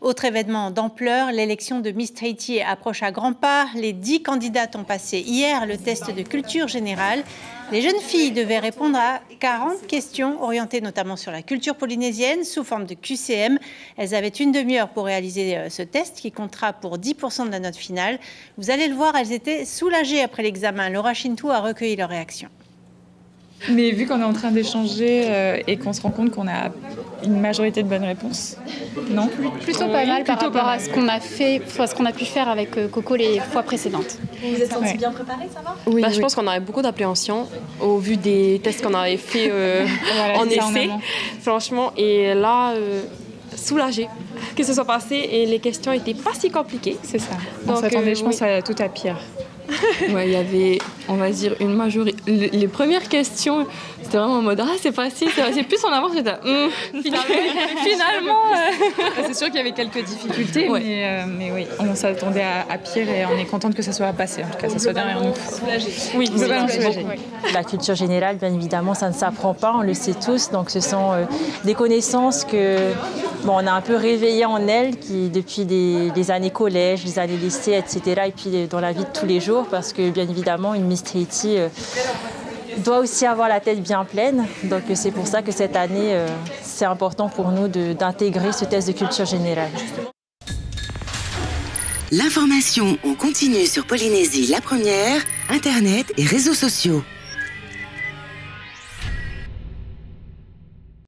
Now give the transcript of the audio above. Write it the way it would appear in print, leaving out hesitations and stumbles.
Autre événement d'ampleur, l'élection de Miss Tahiti approche à grands pas. Les 10 candidates ont passé hier le test de culture générale. Les jeunes filles devaient répondre à 40 questions orientées notamment sur la culture polynésienne sous forme de QCM. Elles avaient une demi-heure pour réaliser ce test qui comptera pour 10% de la note finale. Vous allez le voir, elles étaient soulagées après l'examen. Laura Chintou a recueilli leurs réactions. Mais vu qu'on est en train d'échanger et qu'on se rend compte qu'on a une majorité de bonnes réponses, non ? Plutôt pas mal par rapport à ce qu'on a fait, à ce qu'on a pu faire avec Coco les fois précédentes. Vous vous êtes sentie bien préparée, ça va ? Oui, Je pense qu'on aurait beaucoup d'appréhension au vu des tests qu'on avait fait voilà, en c'est ça, essai, franchement. Et là, soulagée que ce soit passé et les questions n'étaient pas si compliquées. c'est ça. On s'attendait, je pense, à tout à pire. Ouais, il y avait, on va dire, une majorité. Les premières questions, c'était vraiment en mode ah, c'est facile, c'est facile. Plus on avance, j'étais finalement. C'est sûr qu'il y avait quelques difficultés, Ouais. mais oui, on s'attendait à pire et on est contente que ça soit passé, en tout cas, ça soit derrière nous. Oui, Globalement soulagée. La culture générale, bien évidemment, ça ne s'apprend pas, on le sait tous. Donc ce sont des connaissances que on a un peu réveillées en elles qui, depuis les années collège, les années lycée, etc. Et puis dans la vie de tous les jours, parce que bien évidemment, une Miss Tahiti doit aussi avoir la tête bien pleine. Donc c'est pour ça que cette année, c'est important pour nous d'intégrer ce test de culture générale. L'information en continu sur Polynésie la première, Internet et réseaux sociaux.